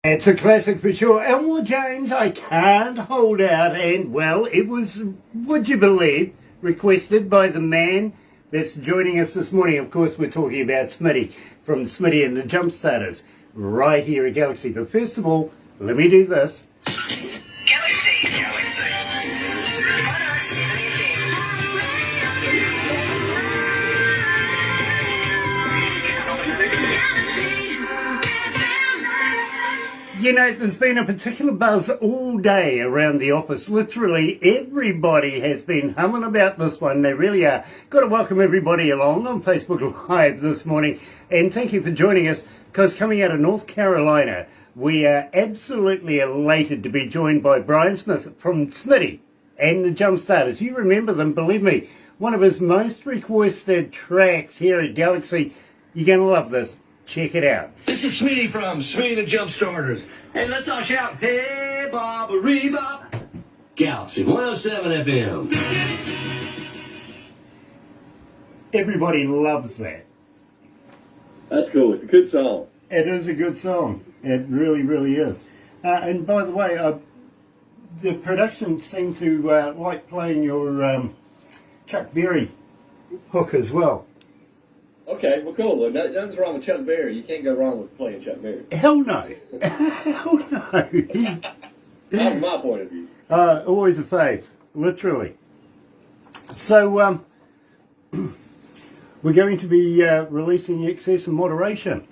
It's a classic for sure. Elmore James, I Can't Hold Out. And, well, it was, would you believe, requested by the man that's joining us this morning. Of course, we're talking about Smitty from Smitty and the JumpStarters right here at Galaxy. But first of all, let me do this. Galaxy. 107fm. You know, there's been a particular buzz all day around the office. Literally everybody has been humming about this one. They really are. Got to welcome everybody along on Facebook Live this morning. And thank you for joining us, because coming out of North Carolina, we are absolutely elated to be joined by Brian Smith from Smitty and the JumpStarters. You remember them, believe me. One of his most requested tracks here at Galaxy. You're going to love this. Check it out. This is Smitty from Smitty the JumpStarters. And let's all shout, hey, Bob, Reba, Galaxy 107fm. Everybody loves that. That's cool. It's a good song. It is a good song. It really, really is. And by the way, the production seemed to like playing your Chuck Berry hook as well. Okay, well, cool. Well, nothing's wrong with Chuck Berry. You can't go wrong with playing Chuck Berry. Hell no. Hell no. That was my point of view. Always a fave, literally. So, we're going to be releasing Excess and Moderation.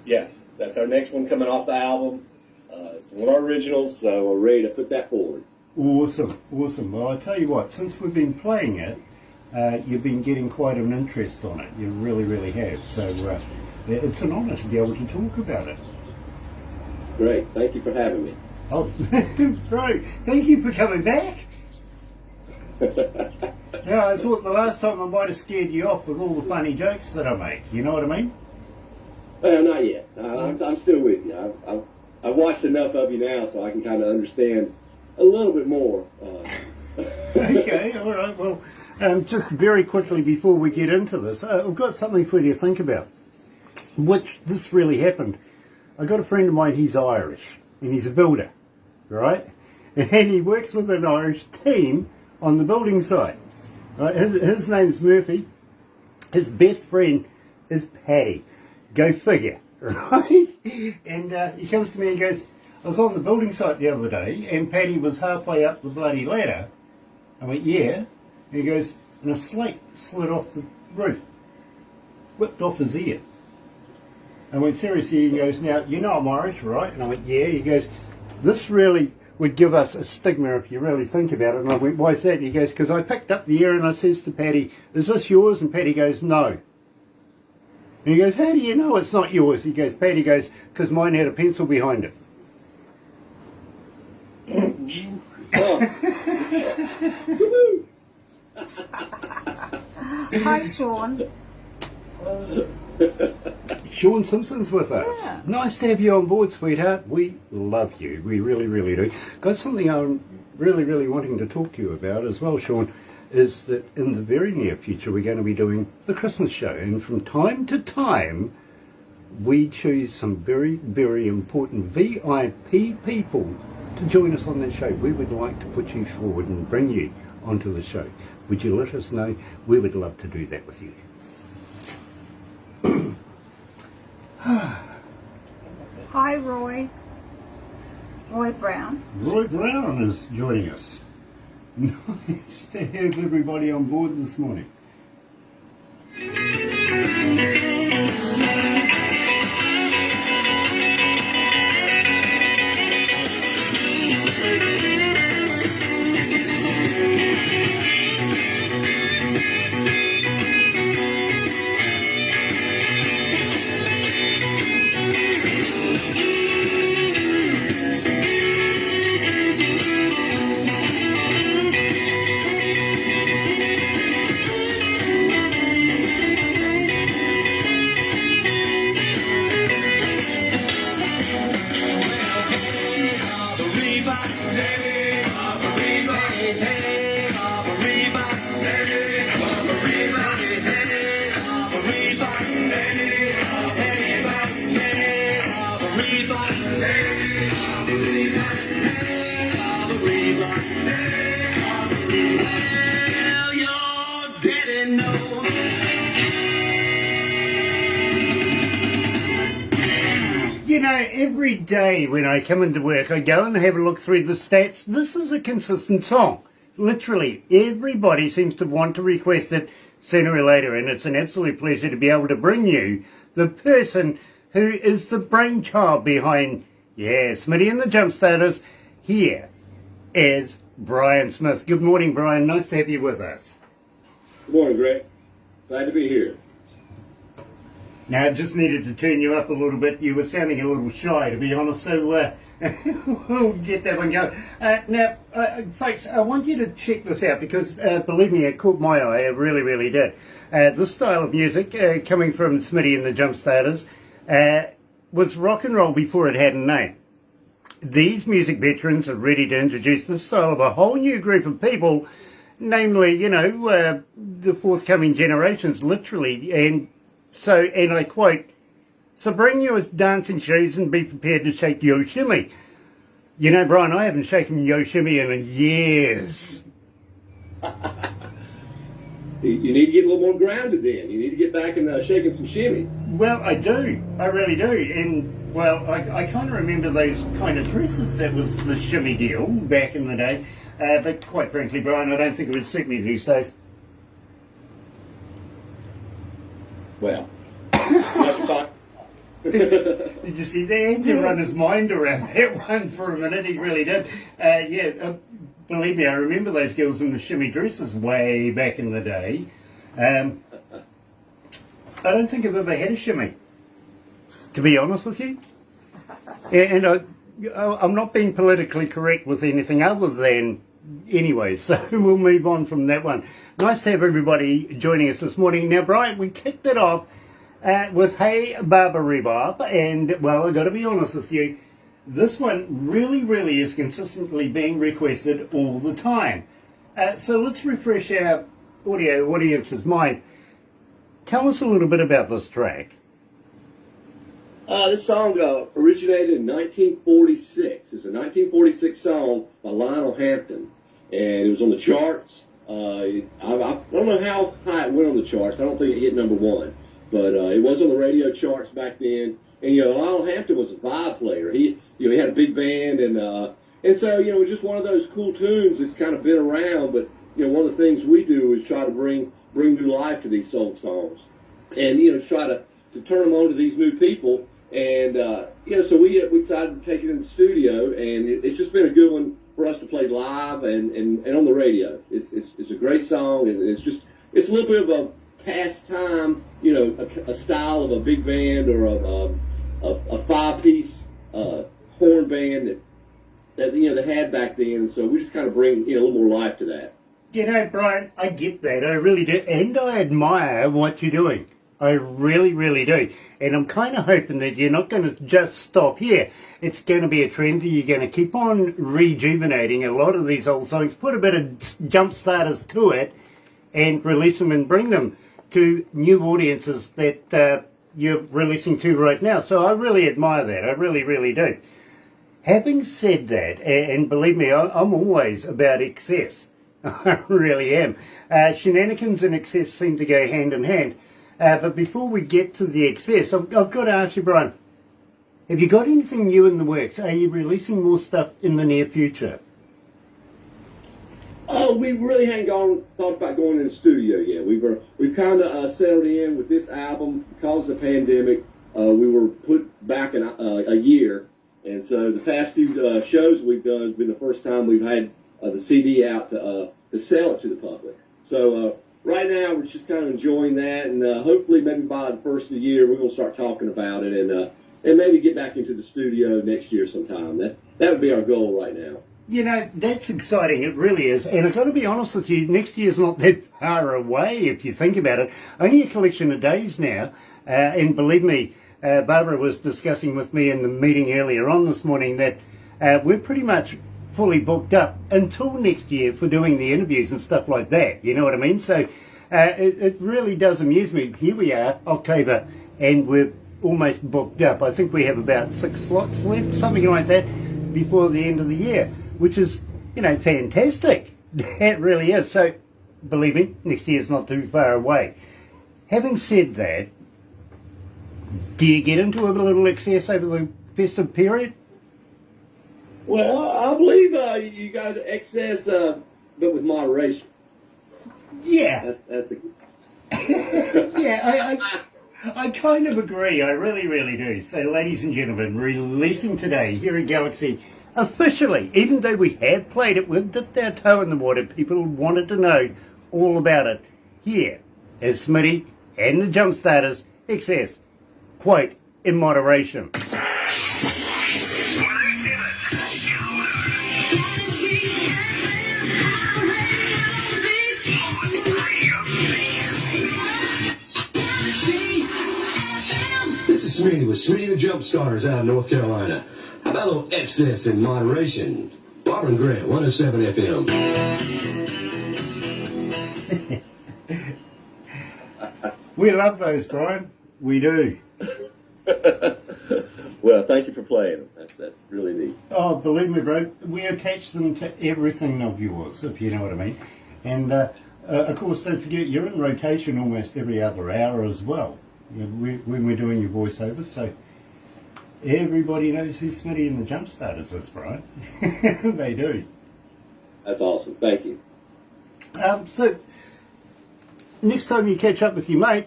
Yes, that's our next one coming off the album. It's one of our originals, so we're ready to put that forward. Awesome, awesome. Well, I tell you what, since we've been playing it, you've been getting quite an interest on it. You really, really have. So it's an honour to be able to talk about it. Great. Thank you for having me. Oh, right. Thank you for coming back. Yeah, I thought the last time I might have scared you off with all the funny jokes that I make. You know what I mean? Well, not yet. I'm still with you. I've watched enough of you now, so I can kind of understand a little bit more. Okay, all right. Well, just very quickly before we get into this, I've got something for you to think about. Which this really happened. I got a friend of mine, he's Irish, and he's a builder, right? And he works with an Irish team on the building site. Right? His name's Murphy. His best friend is Paddy. Go figure, right? And he comes to me and goes, I was on the building site the other day, and Paddy was halfway up the bloody ladder. I went, yeah. And he goes, and a slate slid off the roof, whipped off his ear. I went, seriously? He goes, now, you know I'm Irish, right? And I went, yeah. He goes, this really would give us a stigma if you really think about it. And I went, why is that? And he goes, because I picked up the ear and I says to Paddy, is this yours? And Paddy goes, no. And he goes, how do you know it's not yours? He goes, Paddy goes, because mine had a pencil behind it. Hi, Sean. Sean Simpson's with us. Yeah. Nice to have you on board, sweetheart. We love you. We really, really do. Got something I'm really, really wanting to talk to you about as well, Sean, is that in the very near future we're going to be doing the Christmas show. And from time to time, we choose some very, very important VIP people to join us on that show. We would like to put you forward and bring you onto the show. Would you let us know? We would love to do that with you. Hi, Roy. Roy Brown. Roy Brown is joining us. Nice to have everybody on board this morning. every day when I come into work, I go and have a look through the stats. This is a consistent song. Literally, everybody seems to want to request it sooner or later, and it's an absolute pleasure to be able to bring you the person who is the brainchild behind, Smitty and the JumpStarters. Here is Brian Smith. Good morning, Brian. Nice to have you with us. Good morning, Greg. Glad to be here. Now, I just needed to turn you up a little bit. You were sounding a little shy, to be honest, so we'll get that one going. Now, folks, I want you to check this out because, believe me, it caught my eye. It really, really did. This style of music, coming from Smitty and the JumpStarters, was rock and roll before it had a name. These music veterans are ready to introduce this style of a whole new group of people, namely, the forthcoming generations, literally, and I quote, "So bring your dancing shoes and be prepared to shake your shimmy." You know, Brian, I haven't shaken your shimmy in years. You need to get a little more grounded then. You need to get back and shaking some shimmy. Well, I do. I really do. And, well, I kind of remember those kind of dresses that was the shimmy deal back in the day. But quite frankly, Brian, I don't think it would suit me these days. Well, Did you see that? He had to run his mind around that one for a minute. He really did. Believe me, I remember those girls in the shimmy dresses way back in the day. I don't think I've ever had a shimmy, to be honest with you. And I'm not being politically correct with anything other than anyway, so we'll move on from that one. Nice to have everybody joining us this morning. Now, Brian, we kicked it off with Hey Baba Rebop, and, well, I've got to be honest with you, this one really, really is consistently being requested all the time. So let's refresh our audio audience's mind. Tell us a little bit about this track. This song originated in 1946. It's a 1946 song by Lionel Hampton, and it was on the charts. I don't know how high it went on the charts. I don't think it hit number one, but it was on the radio charts back then. And Lionel Hampton was a vibe player. He had a big band, and so it was just one of those cool tunes that's kind of been around. But one of the things we do is try to bring new life to these soul songs, and try to turn them on to these new people. And so we decided to take it in the studio, and it's just been a good one for us to play live and on the radio. It's a great song, and it's a little bit of a pastime, a style of a big band or a five-piece horn band that they had back then. And so we just kind of bring a little more life to that. Brian, I get that. I really do, and I admire what you're doing. I really, really do. And I'm kind of hoping that you're not going to just stop here. It's going to be a trend. You're going to keep on rejuvenating a lot of these old songs, put a bit of jump starters to it, and release them and bring them to new audiences that you're releasing to right now. So I really admire that. I really, really do. Having said that, and believe me, I'm always about excess. I really am. Shenanigans and excess seem to go hand in hand. But before we get to the excess, I've got to ask you, Brian, have you got anything new in the works? Are you releasing more stuff in the near future? We really hadn't thought about going in the studio yet. We've kind of settled in with this album because of the pandemic. We were put back in a year, and so the past few shows we've done has been the first time we've had the CD out to sell it to the public. So right now we're just kind of enjoying that, and hopefully maybe by the first of the year we're going to start talking about it and maybe get back into the studio next year sometime. That would be our goal right now. That's exciting. It really is. And I've got to be honest with you, next year's not that far away if you think about it. Only a collection of days now. And believe me, Barbara was discussing with me in the meeting earlier on this morning that we're pretty much fully booked up until next year for doing the interviews and stuff like that. You know what I mean? So it really does amuse me. Here we are, October, and we're almost booked up. I think we have about 6 slots left, something like that, before the end of the year, which is, fantastic. It really is. So, believe me, next year's not too far away. Having said that, do you get into a little excess over the festive period? Well, I believe you got to excess, but with moderation. Yeah. That's the. Yeah, I kind of agree. I really, really do. So, ladies and gentlemen, releasing today here at Galaxy, officially, even though we have played it, we've dipped our toe in the water, people wanted to know all about it. Here is Smitty and the JumpStarters, excess, quote, in moderation. This is Smitty with Smitty the JumpStarters out of North Carolina. How about a little excess in moderation? Barbara and Grant, 107 FM. We love those, Brian. We do. Well, thank you for playing them. That's really neat. Oh, believe me, bro, we attach them to everything of yours, if you know what I mean. And, of course, don't forget, you're in rotation almost every other hour as well, when we're doing your voiceovers, so everybody knows who Smitty and the JumpStarters is, Brian. They do. That's awesome. Thank you. So, next time you catch up with your mate,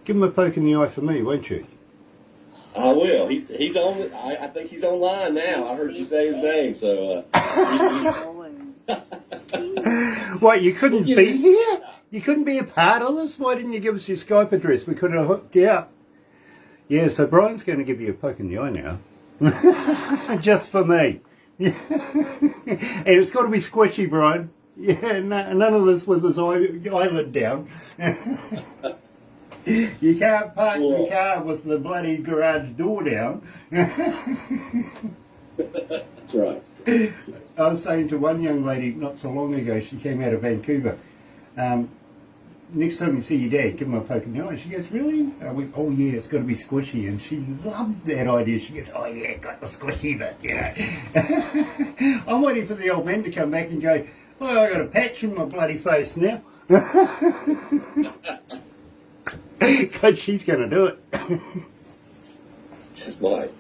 give him a poke in the eye for me, won't you? I will. He's on. I think he's online now. I heard you say his name, so. What, you couldn't be here? You couldn't be a part of this? Why didn't you give us your Skype address? We could have hooked you up. Yeah, so Brian's going to give you a poke in the eye now. Just for me. And it's got to be squishy, Brian. Yeah, none of this with his eyelid down. You can't park your car with the bloody garage door down. That's right. I was saying to one young lady not so long ago, she came out of Vancouver. Next time you see your dad, give him a poke in the eye. She goes, really? I went, oh yeah, it's got to be squishy. And she loved that idea. She goes, oh yeah, got the squishy bit, you know. I'm waiting for the old man to come back and go, oh, I got a patch in my bloody face now. God, she's going to do it. Just might.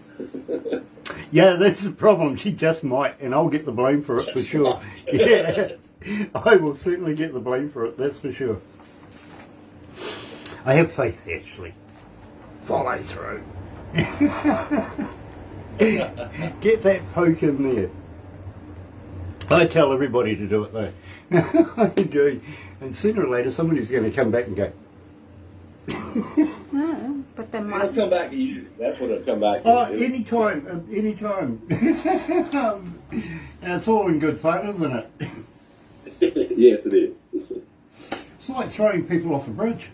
Yeah, that's the problem. She just might, and I'll get the blame for it for sure. Yeah, I will certainly get the blame for it, that's for sure. I have faith, actually. Follow through. Get that poke in there. I tell everybody to do it, though. I do. And sooner or later, somebody's going to come back and go, No, but they It'll might. come back to you. That's what it'll come back to. oh, anytime, anytime. It's all in good fun, isn't it? Yes, it is. It's like throwing people off a bridge.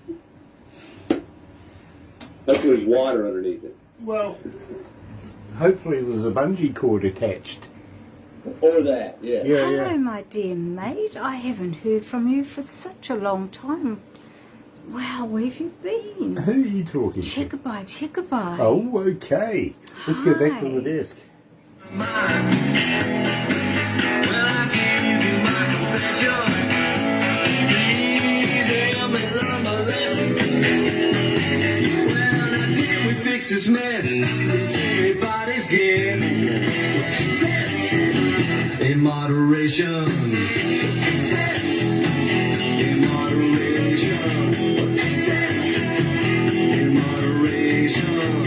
Hopefully there's water underneath it. Well, hopefully there's a bungee cord attached. Or that, yeah. Yeah, Hello, yeah. my dear mate. I haven't heard from you for such a long time. Wow, where have you been? Who are you talking to? Chickaby, chickaby. Oh, okay. Let's go back to the desk. Well, I give you my confession. Please help me learn my lesson. Well, now till we fix this mess, it's everybody's guess. In moderation. In moderation. In moderation.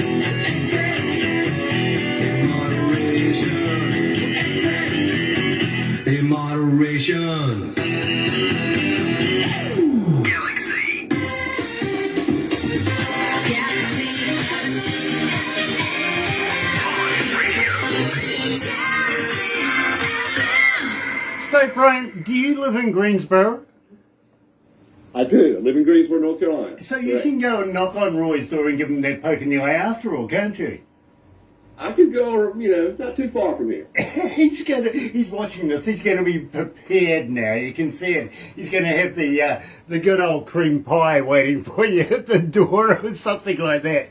In moderation. Galaxy. So, Brian, do you live in Greensboro? I do. I live in Greensboro, North Carolina. So you Correct. can go and knock on Roy's door and give him that poke in the eye after all, can't you? I could go, not too far from here. He's watching this. He's going to be prepared now. You can see it. He's going to have the good old cream pie waiting for you at the door or something like that.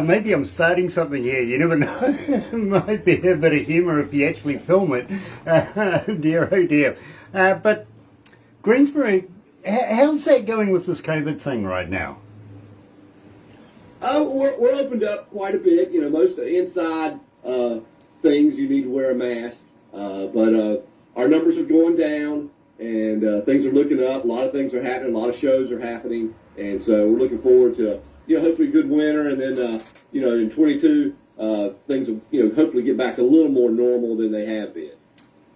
Maybe I'm starting something here. You never know. Might be a bit of humour if you actually film it. Oh dear, oh dear. But Greensboro, how's that going with this COVID thing right now? Oh, we're opened up quite a bit. You know, most of the inside things you need to wear a mask, but our numbers are going down, and things are looking up. A lot of things are happening. A lot of shows are happening, and so we're looking forward to hopefully a good winter, and then in 22 things will hopefully get back a little more normal than they have been.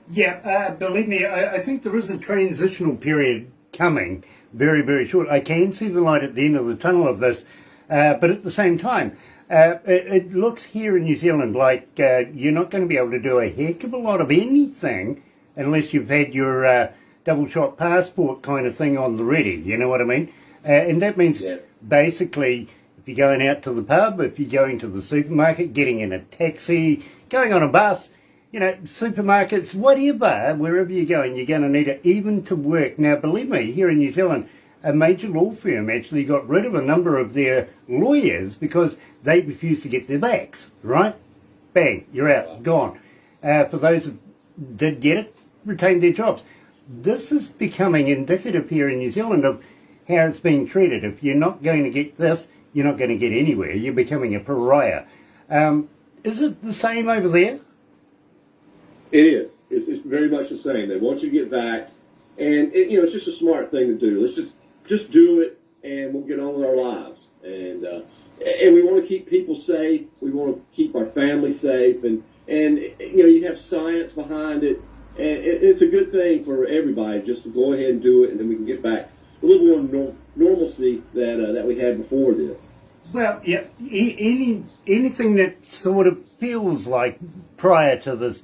Yeah, believe me, I think there is a transitional period coming very, very short. I can see the light at the end of the tunnel of this, but at the same time, it looks here in New Zealand like you're not going to be able to do a heck of a lot of anything unless you've had your double shot passport kind of thing on the ready, you know what I mean? And that means basically if you're going out to the pub, if you're going to the supermarket, getting in a taxi, going on a bus, supermarkets, whatever, wherever you're going to need it even to work. Now, believe me, here in New Zealand, a major law firm actually got rid of a number of their lawyers because they refused to get their backs, right? Bang, you're out, gone. For those who did get it, retained their jobs. This is becoming indicative here in New Zealand of how it's being treated. If you're not going to get this, you're not going to get anywhere. You're becoming a pariah. Is it the same over there? It is. It's very much the same. They want you to get vaxxed, and it's just a smart thing to do. Let's just do it, and we'll get on with our lives. And we want to keep people safe. We want to keep our family safe, and you have science behind it, and it's a good thing for everybody just to go ahead and do it, and then we can get back a little more normalcy that we had before this. Well, yeah, anything that sort of feels like prior to this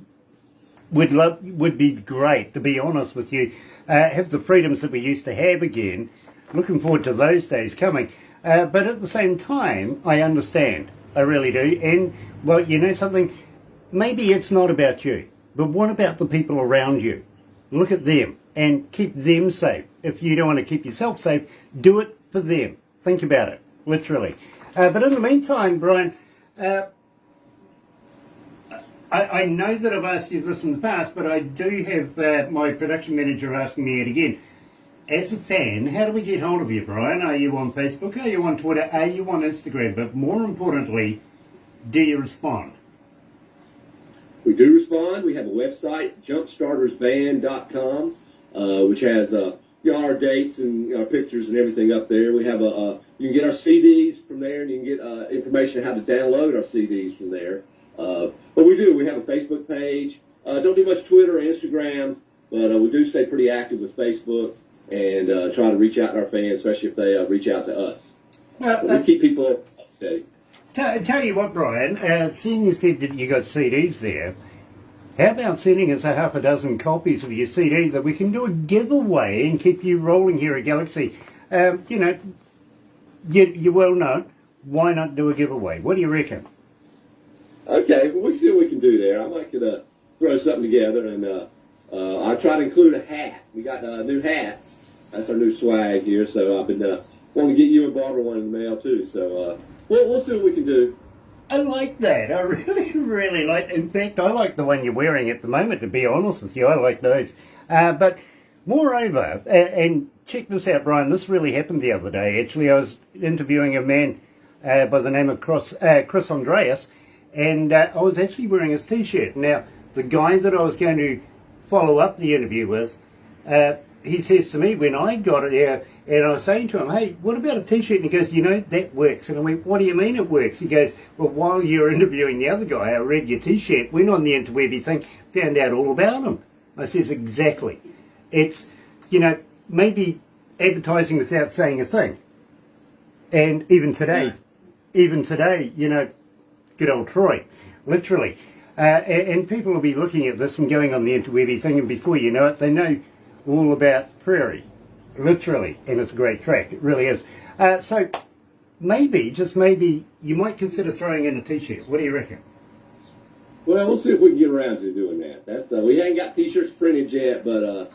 would be great, to be honest with you. Have the freedoms that we used to have again. Looking forward to those days coming. But at the same time, I understand. I really do. And, well, you know something? Maybe it's not about you. But what about the people around you? Look at them and keep them safe. If you don't want to keep yourself safe, do it for them. Think about it, literally. But in the meantime, Brian, I know that I've asked you this in the past, but I do have my production manager asking me it again. As a fan, how do we get hold of you, Brian? Are you on Facebook? Are you on Twitter? Are you on Instagram? But more importantly, do you respond? We do respond. We have a website, jumpstartersvan.com, which has our dates and our pictures and everything up there. We have you can get our CDs from there, and you can get information on how to download our CDs from there. But we have a Facebook page. Don't do much Twitter or Instagram, but we do stay pretty active with Facebook and try to reach out to our fans, especially if they reach out to us. Well, we keep people updated. Tell you what, Brian, seeing you said that you got CDs there, how about sending us a half a dozen copies of your CD that we can do a giveaway and keep you rolling here at Galaxy? You're well known. Why not do a giveaway? What do you reckon? Okay, well, we'll see what we can do there. I might could throw something together, and I'll try to include a hat. We got new hats. That's our new swag here, so I've been wanting to get you and Barbara one in the mail, too. So we'll see what we can do. I like that. I really, really like it. In fact, I like the one you're wearing at the moment, to be honest with you. I like those. But moreover, and check this out, Brian, this really happened the other day. Actually, I was interviewing a man by the name of Chris Andreas, and I was actually wearing his T-shirt. Now, the guy that I was going to follow up the interview with, he says to me when I got it there, and I was saying to him, hey, what about a T-shirt? And he goes, that works. And I went, what do you mean it works? He goes, well, while you were interviewing the other guy, I read your T-shirt, went on the interwebby thing, found out all about him. I says, exactly. It's, maybe advertising without saying a thing. And even today, good old Troy, literally. And people will be looking at this and going on the interwebby thing, and before you know it, they know all about Prairie, literally, and it's a great track. It really is. So maybe, just maybe, you might consider throwing in a T-shirt. What do you reckon? Well, we'll see if we can get around to doing that. That's we ain't got T-shirts printed yet, but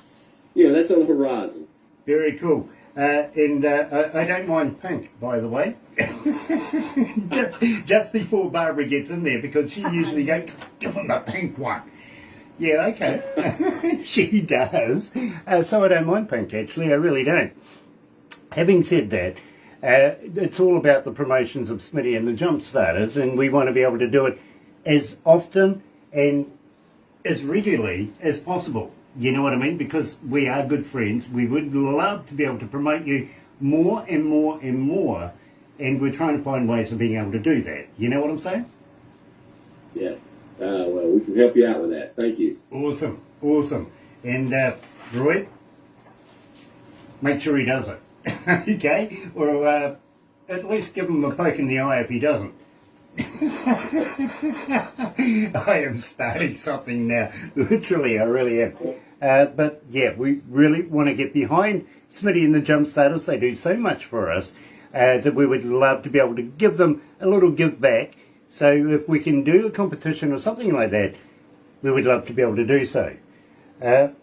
that's on the horizon. Very cool. And I don't mind pink, by the way. just before Barbara gets in there, because she usually goes, give him the pink one. Yeah, okay. She does. So I don't mind pink, actually. I really don't. Having said that, It's all about the promotions of Smitty and the JumpStarters, and we want to be able to do it as often and as regularly as possible. You know what I mean? Because we are good friends. We would love to be able to promote you more and more and more, and we're trying to find ways of being able to do that. You know what I'm saying? Yes. Well, we can help you out with that. Thank you. Awesome, awesome. And Roy, make sure he does it, okay? Or at least give him a poke in the eye if he doesn't. I am starting something now. Literally, I really am. But yeah, we really want to get behind Smitty and the JumpStarters. They do so much for us that we would love to be able to give them a little give back. So if we can do a competition or something like that, we would love to be able to do so. There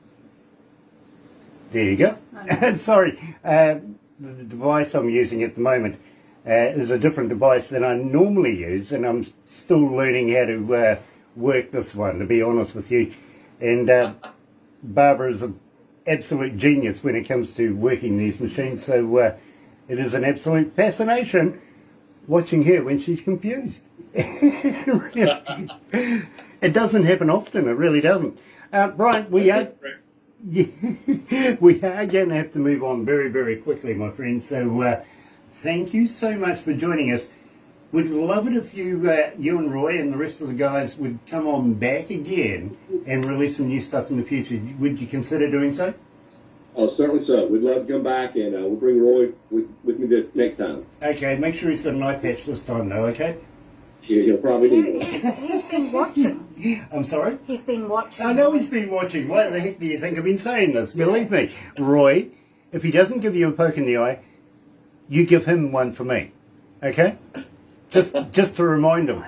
you go. Sorry, the device I'm using at the moment is a different device than I normally use, and I'm still learning how to work this one, to be honest with you. And Barbara is an absolute genius when it comes to working these machines, so it is an absolute fascination watching her when she's confused. It doesn't happen often, it really doesn't. Brian, we are going to have to move on very, very quickly, my friend, so thank you so much for joining us. We'd love it if you and Roy and the rest of the guys would come on back again and release some new stuff in the future. Would you consider doing so? Oh, certainly so. We'd love to come back, and we'll bring Roy with me this next time. Okay, make sure he's got an eye patch this time, though, okay? He'll probably need one. He's been watching. I'm sorry? He's been watching. I know he's been watching. Why the heck do you think I've been saying this? Believe me, Roy, if he doesn't give you a poke in the eye, you give him one for me, okay? Just to remind him.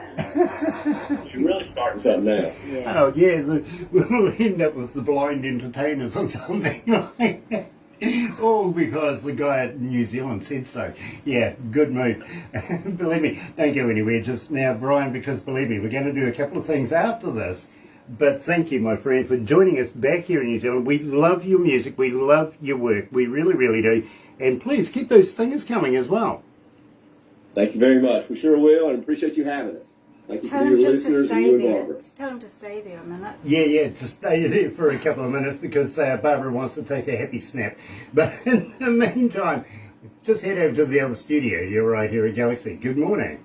You're really starting something now. Yeah. Oh, yeah, we'll end up with the blind entertainers or something like that. All because the guy at New Zealand said so. Yeah, good move. Believe me, don't go anywhere just now, Brian, because believe me, we're going to do a couple of things after this. But thank you, my friend, for joining us back here in New Zealand. We love your music. We love your work. We really, really do. And please keep those stingers coming as well. Thank you very much. We sure will, and appreciate you having us. Thank you Tell for him your just to listeners and stay you and there. Barbara. Tell him to stay there a minute. Yeah, to stay there for a couple of minutes because Barbara wants to take a happy snap. But in the meantime, just head over to the other studio. You're right here at Galaxy. Good morning.